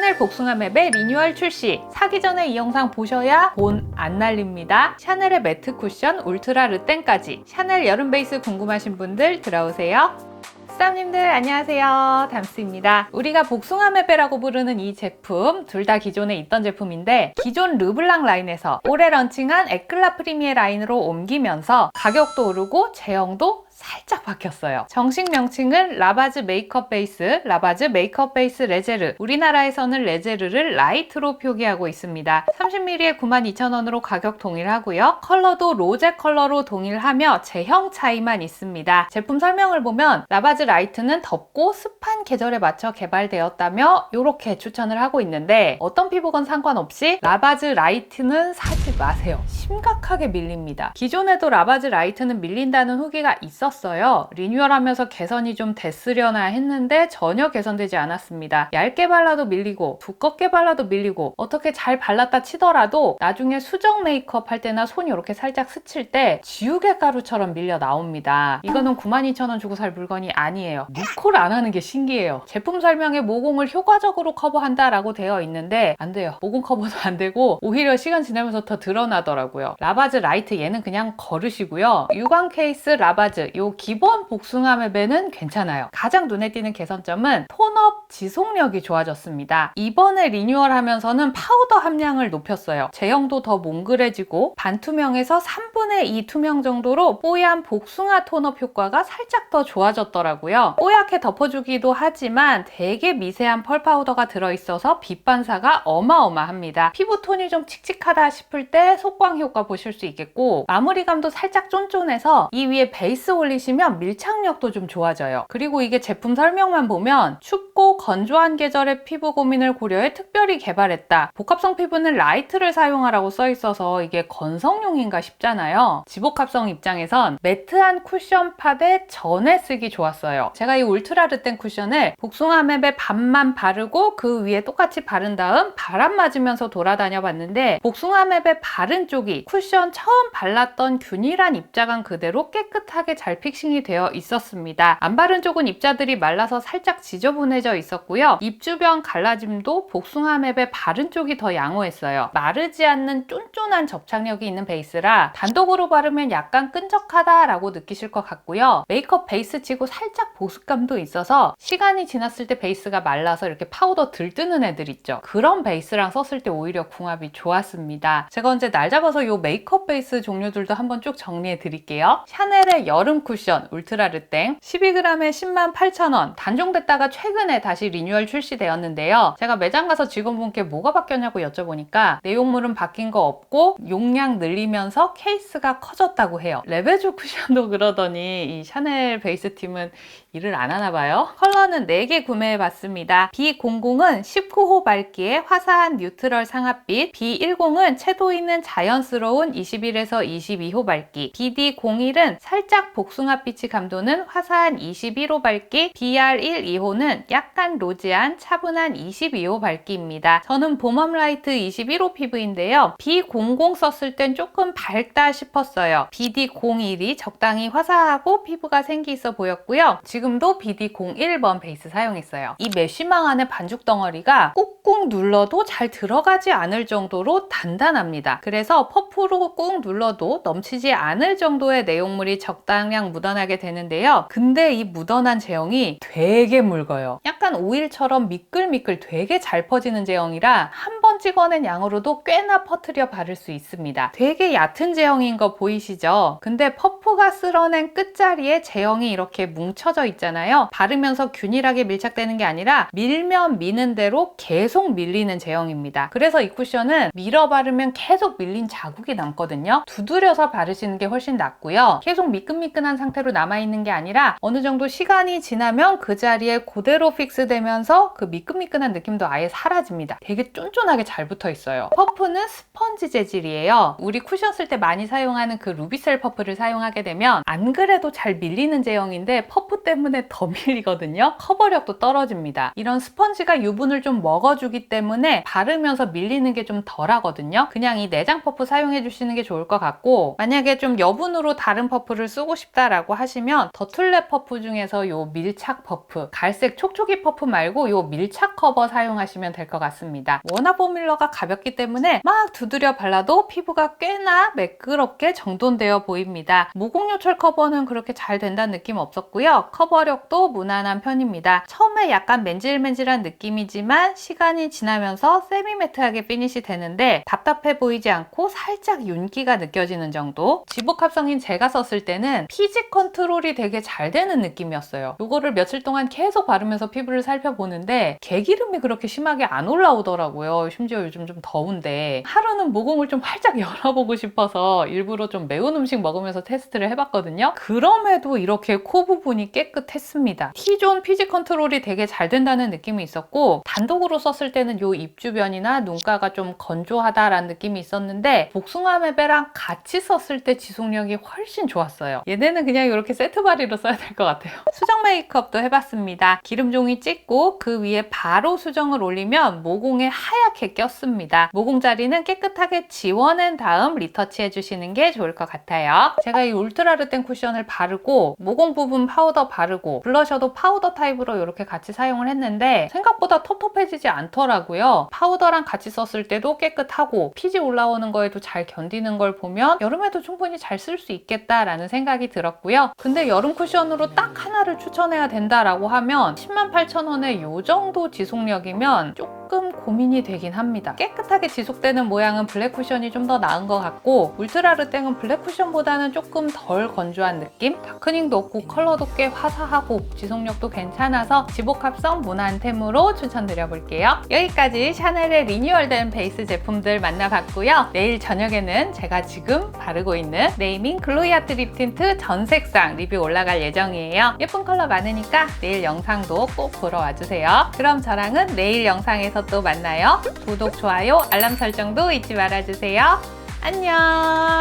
샤넬 복숭아 맵의 리뉴얼 출시. 사기 전에 이 영상 보셔야 돈 안 날립니다. 샤넬의 매트 쿠션 울트라 르땡까지. 샤넬 여름 베이스 궁금하신 분들 들어오세요. 스타님들 안녕하세요, 담스입니다. 우리가 복숭아 맵이라고 부르는 이 제품 둘 다 기존에 있던 제품인데, 기존 르블랑 라인에서 올해 런칭한 에클라 프리미에 라인으로 옮기면서 가격도 오르고 제형도 살짝 바뀌었어요. 정식 명칭은 라바즈 메이크업 베이스, 라바즈 메이크업 베이스 레제르. 우리나라에서는 레제르를 라이트로 표기하고 있습니다. 30ml에 92,000원으로 가격 동일하고요. 컬러도 로제 컬러로 동일하며 제형 차이만 있습니다. 제품 설명을 보면 라바즈 라이트는 덥고 습한 계절에 맞춰 개발되었다며 이렇게 추천을 하고 있는데, 어떤 피부건 상관없이 라바즈 라이트는 사지 마세요. 심각하게 밀립니다. 기존에도 라바즈 라이트는 밀린다는 후기가 있었어요. 리뉴얼하면서 개선이 좀 됐으려나 했는데 전혀 개선되지 않았습니다. 얇게 발라도 밀리고 두껍게 발라도 밀리고, 어떻게 잘 발랐다 치더라도 나중에 수정 메이크업 할 때나 손이 이렇게 살짝 스칠 때 지우개 가루처럼 밀려 나옵니다. 이거는 92,000원 주고 살 물건이 아니에요. 누콜 안 하는 게 신기해요. 제품 설명에 모공을 효과적으로 커버한다 라고 되어 있는데 안 돼요. 모공 커버도 안 되고 오히려 시간 지나면서 더 드러나더라고요. 라바즈 라이트 얘는 그냥 거르시고요. 유광 케이스 라바즈 요 기본 복숭아 맵에는 괜찮아요. 가장 눈에 띄는 개선점은 톤업 지속력이 좋아졌습니다. 이번에 리뉴얼하면서는 파우더 함량을 높였어요. 제형도 더 몽글해지고 반투명에서 3분의 2 투명 정도로 뽀얀 복숭아 톤업 효과가 살짝 더 좋아졌더라고요. 뽀얗게 덮어주기도 하지만 되게 미세한 펄 파우더가 들어있어서 빛 반사가 어마어마합니다. 피부톤이 좀 칙칙하다 싶을 때 속광 효과 보실 수 있겠고, 마무리감도 살짝 쫀쫀해서 이 위에 베이스 올리시면 밀착력도 좀 좋아져요. 그리고 이게 제품 설명만 보면 춥고 건조한 계절의 피부 고민을 고려해 특별히 개발했다. 복합성 피부는 라이트를 사용하라고 써있어서 이게 건성용인가 싶잖아요. 지복합성 입장에선 매트한 쿠션 팟에 전에 쓰기 좋았어요. 제가 이 울트라 르땡 쿠션을 복숭아 맵에 반만 바르고 그 위에 똑같이 바른 다음 바람 맞으면서 돌아다녀 봤는데, 복숭아 맵에 바른 쪽이 쿠션 처음 발랐던 균일한 입자감 그대로 깨끗하게 잘 픽싱이 되어 있었습니다. 안 바른 쪽은 입자들이 말라서 살짝 지저분해져 있었고요. 입 주변 갈라짐도 복숭아 맵에 바른 쪽이 더 양호했어요. 마르지 않는 쫀쫀한 접착력이 있는 베이스라 단독으로 바르면 약간 끈적하다라고 느끼실 것 같고요. 메이크업 베이스 치고 살짝 보습감도 있어서 시간이 지났을 때 베이스가 말라서 이렇게 파우더 들뜨는 애들 있죠. 그런 베이스랑 썼을 때 오히려 궁합이 좋았습니다. 제가 언제 날 잡아서 이 메이크업 베이스 종류들도 한번 쭉 정리해 드릴게요. 샤넬의 여름 쿠션 울트라 르땡 12g에 108,000원. 단종됐다가 최근에 다시 리뉴얼 출시되었는데요. 제가 매장 가서 직원분께 뭐가 바뀌었냐고 여쭤보니까 내용물은 바뀐 거 없고 용량 늘리면서 케이스가 커졌다고 해요. 레베조 쿠션도 그러더니 이 샤넬 베이스 팀은 일을 안 하나 봐요. 컬러는 4개 구매해 봤습니다. B00은 19호 밝기의 화사한 뉴트럴 상아빛, B10은 채도 있는 자연스러운 21에서 22호 밝기, BD01은 살짝 복숭아빛이 감도는 화사한 21호 밝기, BR12호는 약간 로지한 차분한 22호 밝기입니다. 저는 봄웜 라이트 21호 피부인데요. B00 썼을 땐 조금 밝다 싶었어요. BD01이 적당히 화사하고 피부가 생기 있어 보였고요. 지금도 BD01번 베이스 사용했어요. 이 메쉬망 안에 반죽 덩어리가 꾹꾹 눌러도 잘 들어가지 않을 정도로 단단합니다. 그래서 퍼프로 꾹 눌러도 넘치지 않을 정도의 내용물이 적당량 묻어나게 되는데요. 근데 이 묻어난 제형이 되게 묽어요. 약간 오일처럼 미끌미끌 되게 잘 퍼지는 제형이라 한 번 찍어낸 양으로도 꽤나 퍼뜨려 바를 수 있습니다. 되게 얕은 제형인 거 보이시죠? 근데 퍼프가 쓸어낸 끝자리에 제형이 이렇게 뭉쳐져 있잖아요. 바르면서 균일하게 밀착되는 게 아니라 밀면 미는 대로 계속 밀리는 제형입니다. 그래서 이 쿠션은 밀어 바르면 계속 밀린 자국이 남거든요. 두드려서 바르시는 게 훨씬 낫고요. 계속 미끈미끈한 상태로 남아있는 게 아니라 어느 정도 시간이 지나면 그 자리에 그대로 픽스되면서 그 미끈미끈한 느낌도 아예 사라집니다. 되게 쫀쫀하게 잘 붙어 있어요. 퍼프는 스펀지 재질이에요. 우리 쿠션 쓸 때 많이 사용하는 그 루비셀 퍼프를 사용하게 되면 안 그래도 잘 밀리는 제형인데 퍼프 때문에 더 밀리거든요. 커버력도 떨어집니다. 이런 스펀지가 유분을 좀 먹어주기 때문에 바르면서 밀리는 게 좀 덜 하거든요. 그냥 이 내장 퍼프 사용해 주시는 게 좋을 것 같고, 만약에 좀 여분으로 다른 퍼프를 쓰고 싶다라고 하시면 더툴랩 퍼프 중에서 요 밀착 퍼프, 갈색 촉촉이 퍼프 말고 요 밀착 커버 사용하시면 될 것 같습니다. 워낙 포뮬러가 가볍기 때문에 막 두드려 발라도 피부가 꽤나 매끄럽게 정돈되어 보입니다. 모공요철 커버는 그렇게 잘 된다는 느낌 없었고요. 커버력도 무난한 편입니다. 처음에 약간 맨질맨질한 느낌이지만 시간이 지나면서 세미매트하게 피니시 되는데 답답해 보이지 않고 살짝 윤기가 느껴지는 정도. 지복 합성인 제가 썼을 때는 피지 컨트롤이 되게 잘 되는 느낌이었어요. 이거를 며칠 동안 계속 바르면서 피부를 살펴보는데 개기름이 그렇게 심하게 안 올라오더라고요. 심지어 요즘 좀 더운데 하루는 모공을 좀 활짝 열어보고 싶어서 일부러 좀 매운 음식 먹으면서 테스트를 해봤거든요. 그럼에도 이렇게 코 부분이 깨끗했습니다. T존 피지 컨트롤이 되게 잘 된다는 느낌이 있었고, 단독으로 썼을 때는 요 입 주변이나 눈가가 좀 건조하다라는 느낌이 있었는데 복숭아매배랑 같이 썼을 때 지속력이 훨씬 좋았어요. 얘네는 그냥 이렇게 세트 바리로 써야 될 것 같아요. 수정 메이크업도 해봤습니다. 기름 종이 찍고 그 위에 바로 수정을 올리면 모공에 하얗게 꼈습니다. 모공 자리는 깨끗하게 지워낸 다음 리터치 해주시는 게 좋을 것 같아요. 제가 이 울트라 르땡 쿠션을 바르고 모공 부분 파우더 바르고 블러셔도 파우더 타입으로 이렇게 같이 사용을 했는데 생각보다 텁텁해지지 않더라고요. 파우더랑 같이 썼을 때도 깨끗하고 피지 올라오는 거에도 잘 견디는 걸 보면 여름에도 충분히 잘 쓸 수 있겠다라는 생각이 들었고요. 근데 여름 쿠션으로 딱 하나를 추천해야 된다라고 하면 108,000원에 요 정도 지속력이면 조금 고민이 되긴 합니다. 깨끗하게 지속되는 모양은 블랙 쿠션이 좀 더 나은 것 같고, 울트라 르땡은 블랙 쿠션보다는 조금 덜 건조한 느낌? 다크닝도 없고 컬러도 꽤 화사하고 지속력도 괜찮아서 지복 합성 무난템으로 추천드려볼게요. 여기까지 샤넬의 리뉴얼된 베이스 제품들 만나봤고요. 내일 저녁에는 제가 지금 바르고 있는 네이밍 글로이 아트 립 틴트 전 색상 리뷰 올라갈 예정이에요. 예쁜 컬러 많으니까 내일 영상도 꼭 보러 와주세요. 그럼 저랑은 내일 영상에서 또 만나요. 구독, 좋아요, 알람 설정도 잊지 말아주세요. 안녕.